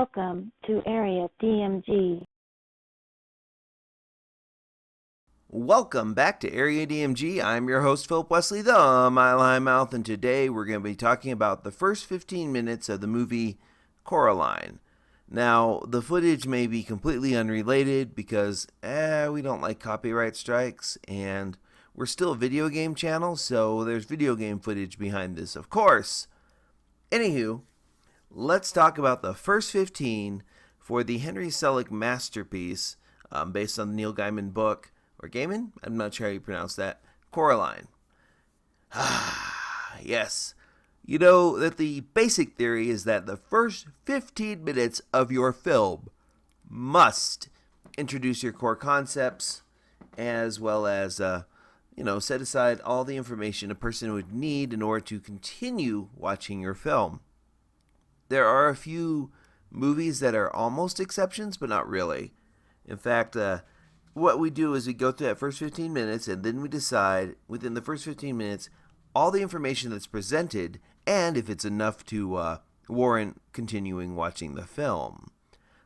Welcome to Area DMG. Welcome back to Area DMG. I'm your host, Philip Wesley, the Mile High Mouth, and today we're going to be talking about the first 15 minutes of the movie Coraline. Now, the footage may be completely unrelated because, we don't like copyright strikes, and we're still a video game channel, so there's video game footage behind this, of course. Anywho, let's talk about the first 15 for the Henry Selick masterpiece based on the Neil Gaiman book, or Gaiman? I'm not sure how you pronounce that. Coraline. Yes. You know that the basic theory is that the first 15 minutes of your film must introduce your core concepts as well as, set aside all the information a person would need in order to continue watching your film. There are a few movies that are almost exceptions, but not really. In fact, what we do is we go through that first 15 minutes, and then we decide within the first 15 minutes all the information that's presented, and if it's enough to warrant continuing watching the film.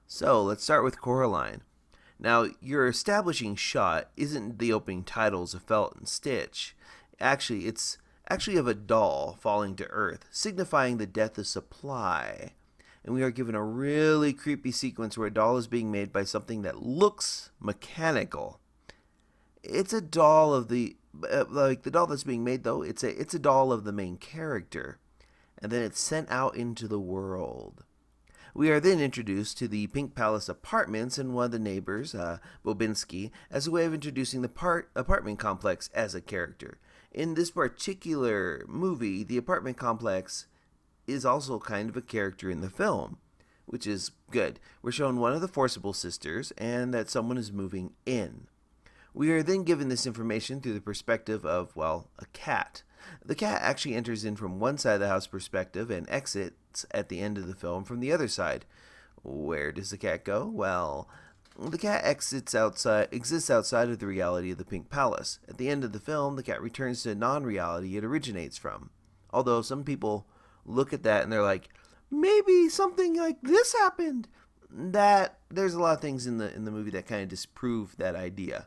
So let's start with Coraline. Now, your establishing shot isn't the opening titles of Felt and Stitch. Actually, it's of a doll falling to Earth, signifying the death of supply. And we are given a really creepy sequence where a doll is being made by something that looks mechanical. It's a doll of the doll that's being made, though. It's a doll of the main character, and then it's sent out into the world. We are then introduced to the Pink Palace apartments and one of the neighbors, Bobinski, as a way of introducing the apartment complex as a character. In this particular movie, the apartment complex is also kind of a character in the film, which is good. We're shown one of the Forcible sisters and that someone is moving in. We are then given this information through the perspective of, a cat. The cat actually enters in from one side of the house perspective and exits at the end of the film from the other side. Where does the cat go? Well, the cat exists outside of the reality of the Pink Palace. At the end of the film, the cat returns to non-reality it originates from. Although some people look at that and they're like, maybe something like this happened. That there's a lot of things in the movie that kind of disprove that idea.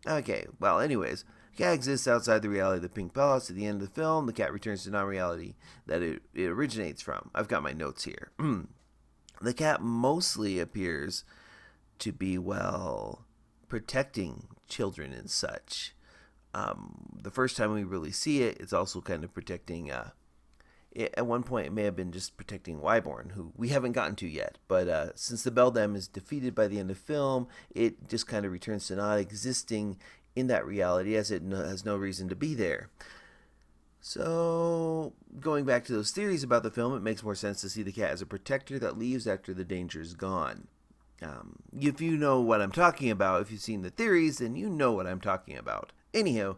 Okay, well, anyways, the cat exists outside the reality of the Pink Palace. At the end of the film, the cat returns to non-reality that it originates from. I've got my notes here. The cat mostly appears to be, protecting children and such. The first time we really see it, it's also kind of protecting, at one point it may have been just protecting Wyborn, who we haven't gotten to yet. But since the Beldam is defeated by the end of the film, it just kind of returns to not existing in that reality as it has no reason to be there. So, going back to those theories about the film, it makes more sense to see the cat as a protector that leaves after the danger is gone. If you know what I'm talking about, if you've seen the theories, then you know what I'm talking about. Anyhow,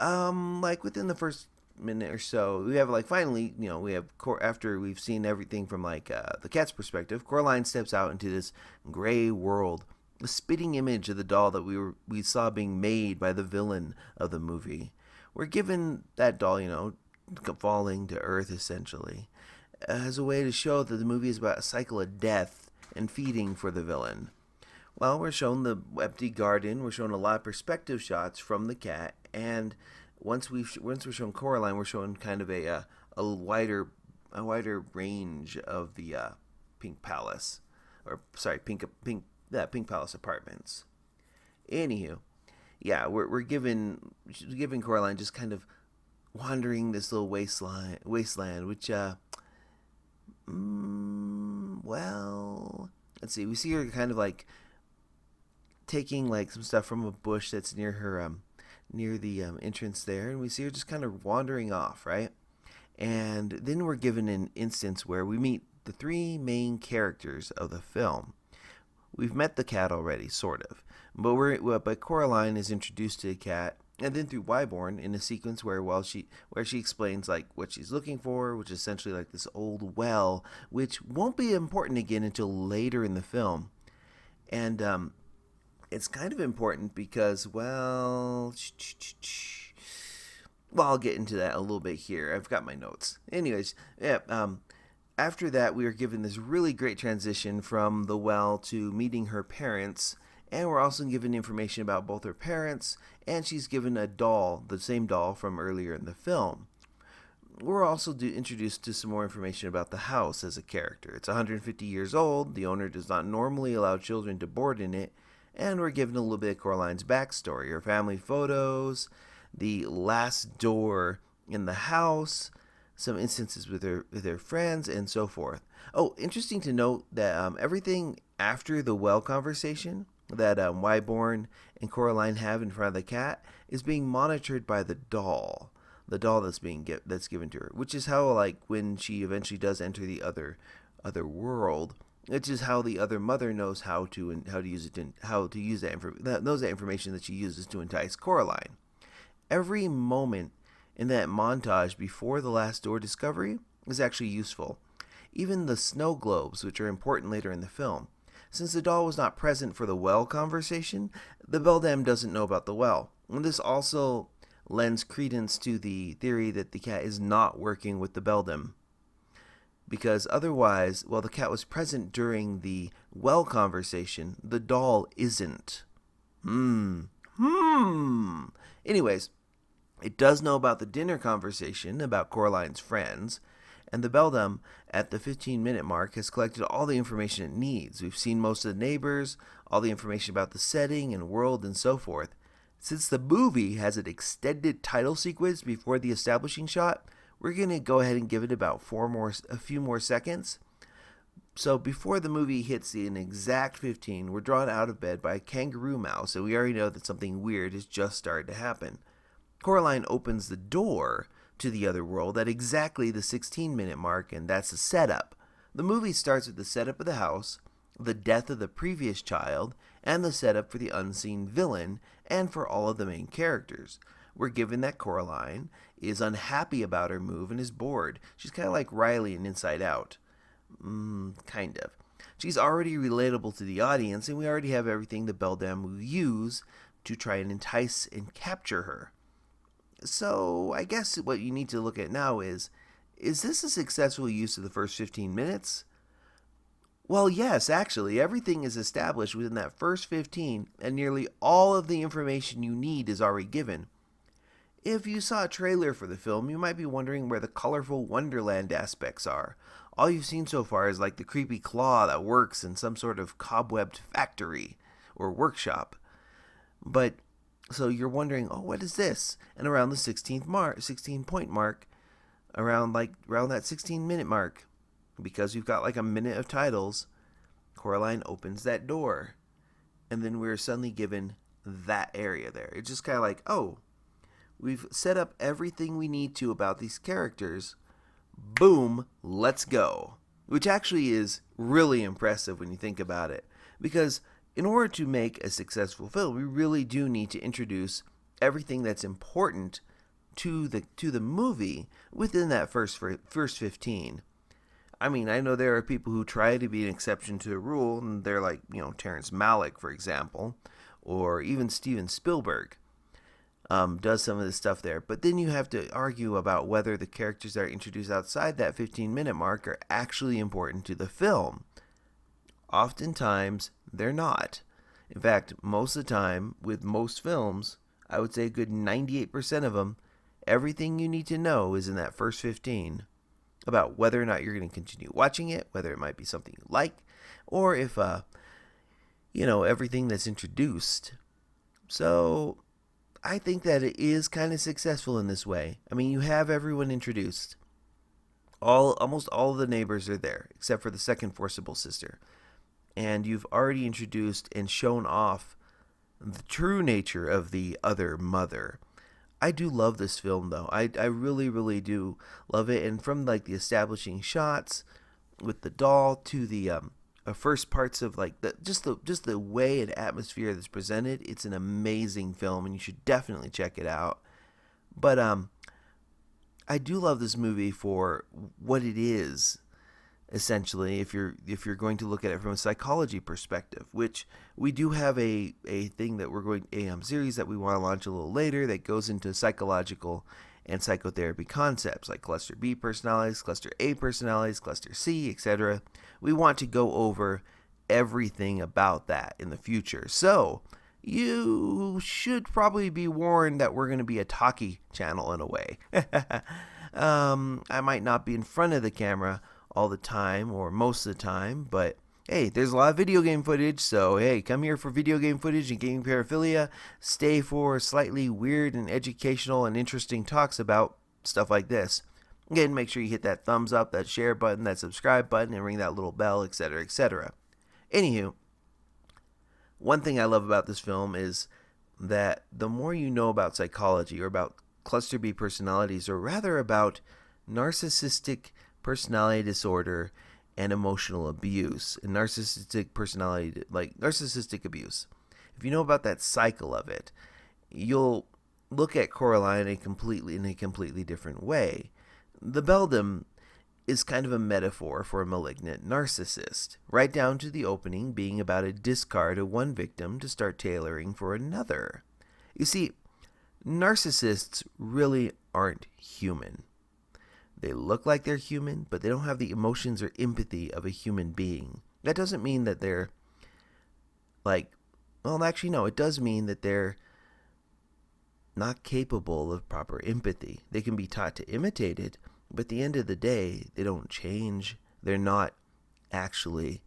within the first minute or so, we have finally, we have after we've seen everything from the cat's perspective, Coraline steps out into this gray world, the spitting image of the doll that we saw being made by the villain of the movie. We're given that doll, falling to Earth essentially, as a way to show that the movie is about a cycle of death and feeding for the villain. Well, we're shown the empty garden. We're shown a lot of perspective shots from the cat, and once we're shown Coraline, we're shown kind of a wider range of the Pink Palace, Pink Palace apartments. Anywho, yeah, we're giving Coraline just kind of wandering this little wasteland, which let's see. We see her kind of taking some stuff from a bush that's near her, near the entrance there, and we see her just kind of wandering off, right? And then we're given an instance where we meet the three main characters of the film. We've met the cat already, sort of, but Coraline is introduced to the cat, and then through Wyborn in a sequence where she explains what she's looking for, which is essentially this old well, which won't be important again until later in the film, and it's kind of important because I'll get into that a little bit here. I've got my notes. Anyways, yeah. after that, we are given this really great transition from the well to meeting her parents, and we're also given information about both her parents, and she's given a doll, the same doll from earlier in the film. We're also introduced to some more information about the house as a character. It's 150 years old, the owner does not normally allow children to board in it, and we're given a little bit of Coraline's backstory, her family photos, the last door in the house, some instances with her friends, and so forth. Oh, interesting to note that everything after the well conversation that Wyborn and Coraline have in front of the cat is being monitored by the doll that's given to her, which is how, like, when she eventually does enter the other world, which is how the other mother knows how to use that information that she uses to entice Coraline. Every moment in that montage before the last door discovery is actually useful. Even the snow globes, which are important later in the film. Since the doll was not present for the well conversation, the beldam doesn't know about the well. And this also lends credence to the theory that the cat is not working with the beldam. Because otherwise, while the cat was present during the well conversation, the doll isn't. Anyways, it does know about the dinner conversation about Coraline's friends, and the beldam at the 15-minute mark has collected all the information it needs. We've seen most of the neighbors, all the information about the setting and world and so forth. Since the movie has an extended title sequence before the establishing shot, we're going to go ahead and give it about a few more seconds. So before the movie hits an exact 15, we're drawn out of bed by a kangaroo mouse, and we already know that something weird has just started to happen. Coraline opens the door to the other world at exactly the 16-minute mark, and that's the setup. The movie starts with the setup of the house, the death of the previous child, and the setup for the unseen villain, and for all of the main characters. We're given that Coraline is unhappy about her move and is bored. She's kind of like Riley in Inside Out. Kind of. She's already relatable to the audience, and we already have everything the beldam will use to try and entice and capture her. So I guess what you need to look at now is this a successful use of the first 15 minutes? Well, yes, actually, everything is established within that first 15, and nearly all of the information you need is already given. If you saw a trailer for the film, you might be wondering where the colorful Wonderland aspects are. All you've seen so far is like the creepy claw that works in some sort of cobwebbed factory or workshop. But so you're wondering, oh, what is this? And around the 16-point mark, around that 16-minute mark, because we've got like a minute of titles, Coraline opens that door, and then we're suddenly given that area there. It's just kind of like, oh, we've set up everything we need to about these characters. Boom, let's go. Which actually is really impressive when you think about it. Because in order to make a successful film, we really do need to introduce everything that's important to the movie within that first 15. I mean, I know there are people who try to be an exception to the rule, and they're like, Terrence Malick, for example, or even Steven Spielberg. Does some of this stuff there. But then you have to argue about whether the characters that are introduced outside that 15-minute mark are actually important to the film. Oftentimes, they're not. In fact, most of the time, with most films, I would say a good 98% of them, everything you need to know is in that first 15 about whether or not you're going to continue watching it, whether it might be something you like, or if, everything that's introduced. So I think that it is kind of successful in this way. I mean, you have everyone introduced. Almost all of the neighbors are there, except for the second forcible sister. And you've already introduced and shown off the true nature of the other mother. I do love this film, though. I really, really do love it. And from like the establishing shots with the doll to the first parts of like just the way and atmosphere that's presented, it's an amazing film, and you should definitely check it out. But I do love this movie for what it is. Essentially, if you're going to look at it from a psychology perspective, which we do have a thing that we're going a series that we want to launch a little later that goes into psychological and psychotherapy concepts like cluster B personalities, cluster A personalities, cluster C, etc. We want to go over everything about that in the future. So you should probably be warned that we're going to be a talkie channel in a way. I might not be in front of the camera all the time or most of the time, but hey, there's a lot of video game footage, so hey, come here for video game footage and gaming paraphilia. Stay for slightly weird and educational and interesting talks about stuff like this. Again, make sure you hit that thumbs up, that share button, that subscribe button, and ring that little bell, etc., etc. Anywho, one thing I love about this film is that the more you know about psychology or about cluster B personalities, or rather about narcissistic personality disorder and emotional abuse, and narcissistic personality, like narcissistic abuse, if you know about that cycle of it, you'll look at Coraline in a completely different way. The beldam is kind of a metaphor for a malignant narcissist, right down to the opening being about a discard of one victim to start tailoring for another. You see, narcissists really aren't human. They look like they're human, but they don't have the emotions or empathy of a human being. That doesn't mean that they're it does mean that they're not capable of proper empathy. They can be taught to imitate it, but at the end of the day, they don't change. They're not actually,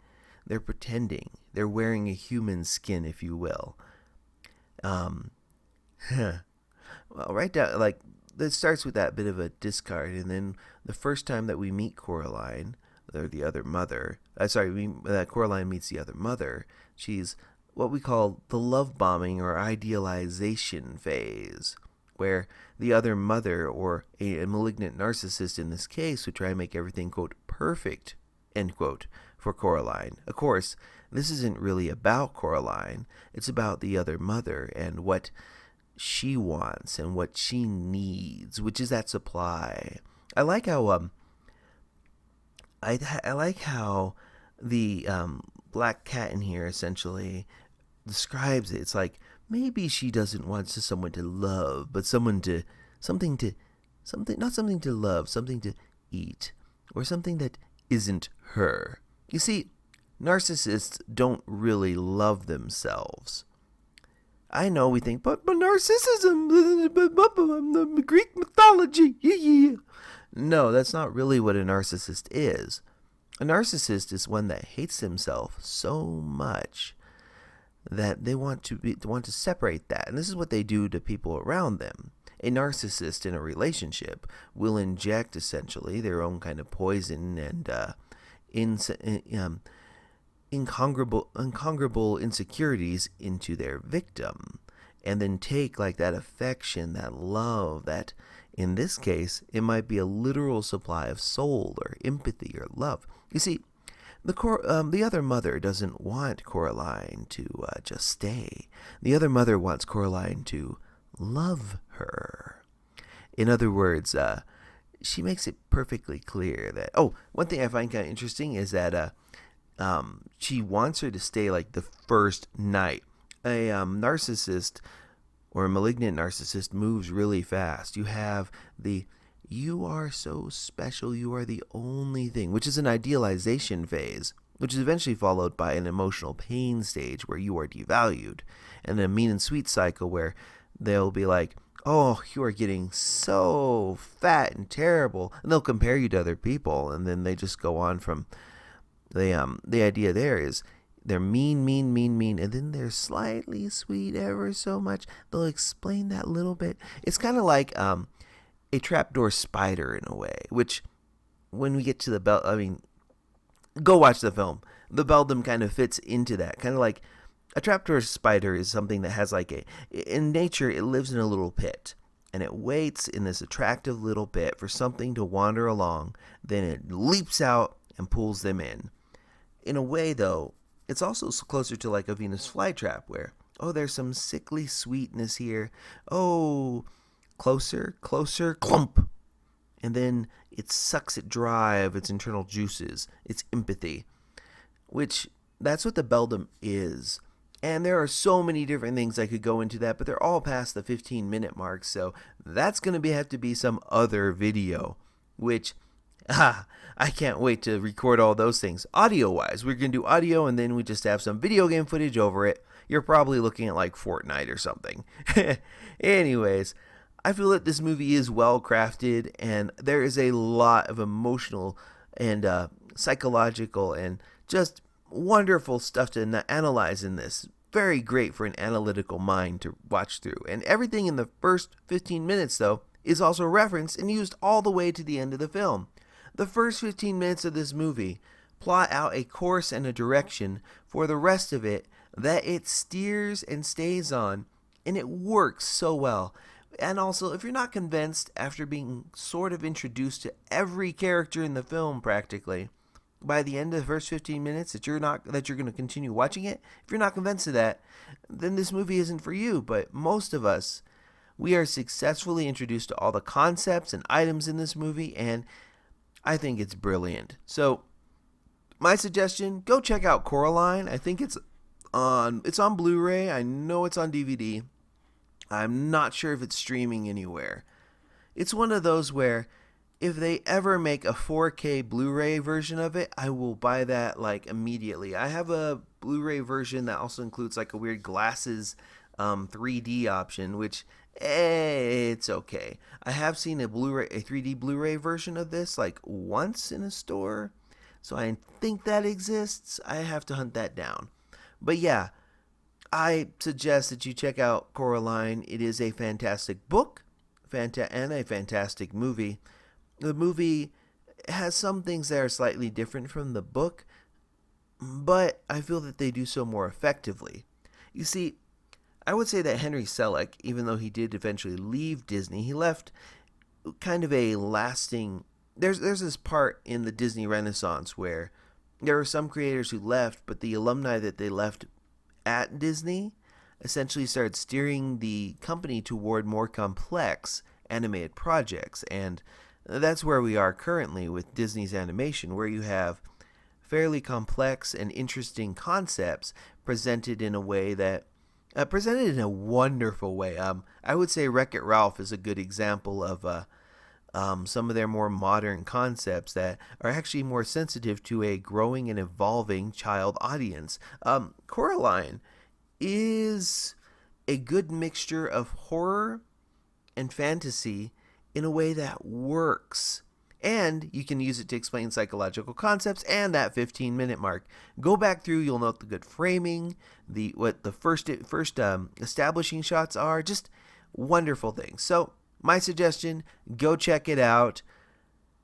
they're pretending. They're wearing a human skin, if you will. Well, right down, it starts with that bit of a discard, and then the first time that we meet Coraline, or the other mother, Coraline meets the other mother, she's what we call the love bombing or idealization phase, where the other mother, or a malignant narcissist in this case, would try and make everything, quote, perfect, end quote, for Coraline. Of course, this isn't really about Coraline. It's about the other mother and what she wants and what she needs, which is that supply. I like how the black cat in here essentially describes it. It's like maybe she doesn't want someone to love, but something to love, something to eat, or something that isn't her. You see, narcissists don't really love themselves. I know we think, but narcissism, the Greek mythology, yeah. No, that's not really what a narcissist is. A narcissist is one that hates himself so much that they want to separate that, and this is what they do to people around them. A narcissist in a relationship will inject essentially their own kind of poison and incongruable insecurities into their victim, and then take that affection, that love, that in this case it might be a literal supply of soul or empathy or love. You see, the other mother doesn't want Coraline to just stay. The other mother wants Coraline to love her. In other words, she makes it perfectly clear that, one thing I find kind of interesting is that she wants her to stay the first night. A narcissist or a malignant narcissist moves really fast. You have you are so special, you are the only thing, which is an idealization phase, which is eventually followed by an emotional pain stage where you are devalued, and then a mean and sweet cycle where they'll be like, oh, you are getting so fat and terrible, and they'll compare you to other people, and then they just go on from the idea there is they're mean, and then they're slightly sweet ever so much. They'll explain that little bit. It's kind of like a trapdoor spider in a way, which when we get to the go watch the film. The beldam kind of fits into that. Kind of like a trapdoor spider is something that has in nature, it lives in a little pit, and it waits in this attractive little pit for something to wander along. Then it leaps out and pulls them in. In a way, though, it's also closer to a Venus flytrap where, there's some sickly sweetness here. Closer, clump. And then it sucks it dry of its internal juices, its empathy, which that's what the beldam is. And there are so many different things I could go into that, but they're all past the 15-minute mark, so that's going to have to be some other video, which, I can't wait to record all those things. Audio-wise, we're going to do audio, and then we just have some video game footage over it. You're probably looking at like Fortnite or something. Anyways, I feel that this movie is well crafted, and there is a lot of emotional and psychological and just wonderful stuff to analyze in this. Very great for an analytical mind to watch through. And everything in the first 15 minutes, though, is also referenced and used all the way to the end of the film. The first 15 minutes of this movie plot out a course and a direction for the rest of it that it steers and stays on, and it works so well. And also, if you're not convinced after being sort of introduced to every character in the film practically, by the end of the first 15 minutes that you're going to continue watching it, if you're not convinced of that, then this movie isn't for you. But most of us, we are successfully introduced to all the concepts and items in this movie, and I think it's brilliant. So my suggestion, go check out Coraline. I think it's on Blu-ray. I know it's on DVD. I'm not sure if it's streaming anywhere. It's one of those where if they ever make a 4K Blu-ray version of it, I will buy that like immediately. I have a Blu-ray version that also includes like a weird glasses 3D option, which it's okay. I have seen a 3D Blu-ray version of this like once in a store, so I think that exists. I have to hunt that down. But yeah, I suggest that you check out Coraline. It is a fantastic book and a fantastic movie. The movie has some things that are slightly different from the book, but I feel that they do so more effectively. You see, I would say that Henry Selick, even though he did eventually leave Disney, he left kind of a lasting... There's this part in the Disney Renaissance where there are some creators who left, but the alumni that they left at Disney essentially started steering the company toward more complex animated projects, and that's where we are currently with Disney's animation, where you have fairly complex and interesting concepts presented in a way that presented in a wonderful way. I would say Wreck-It Ralph is a good example of some of their more modern concepts that are actually more sensitive to a growing and evolving child audience. Coraline is a good mixture of horror and fantasy in a way that works. And you can use it to explain psychological concepts and that 15-minute mark. Go back through, you'll note the good framing, what the first establishing shots are, just wonderful things. So my suggestion, go check it out.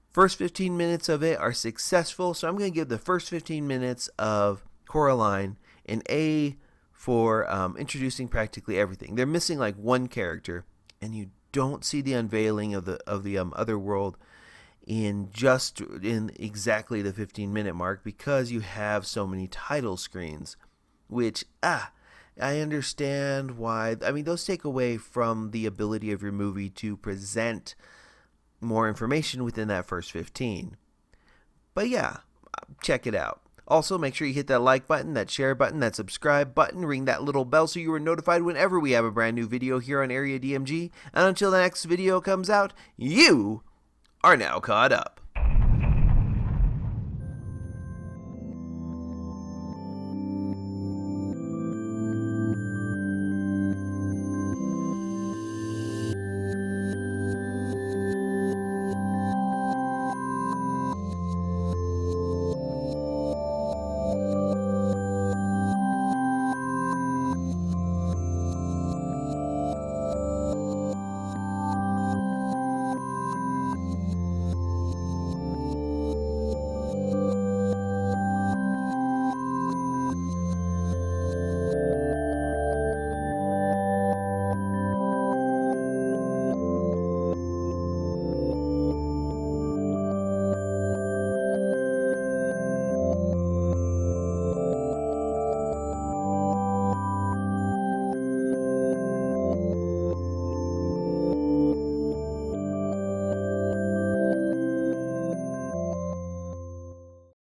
First 15 minutes of it are successful, so I'm going to give the first 15 minutes of Coraline an A for introducing practically everything. They're missing like one character, and you don't see the unveiling of the other world in exactly the 15-minute mark because you have so many title screens, which I understand why. I mean, those take away from the ability of your movie to present more information within that first 15. But yeah, check it out. Also, make sure you hit that like button, that share button, that subscribe button, ring that little bell so you are notified whenever we have a brand new video here on Area DMG. And until the next video comes out, you are now caught up.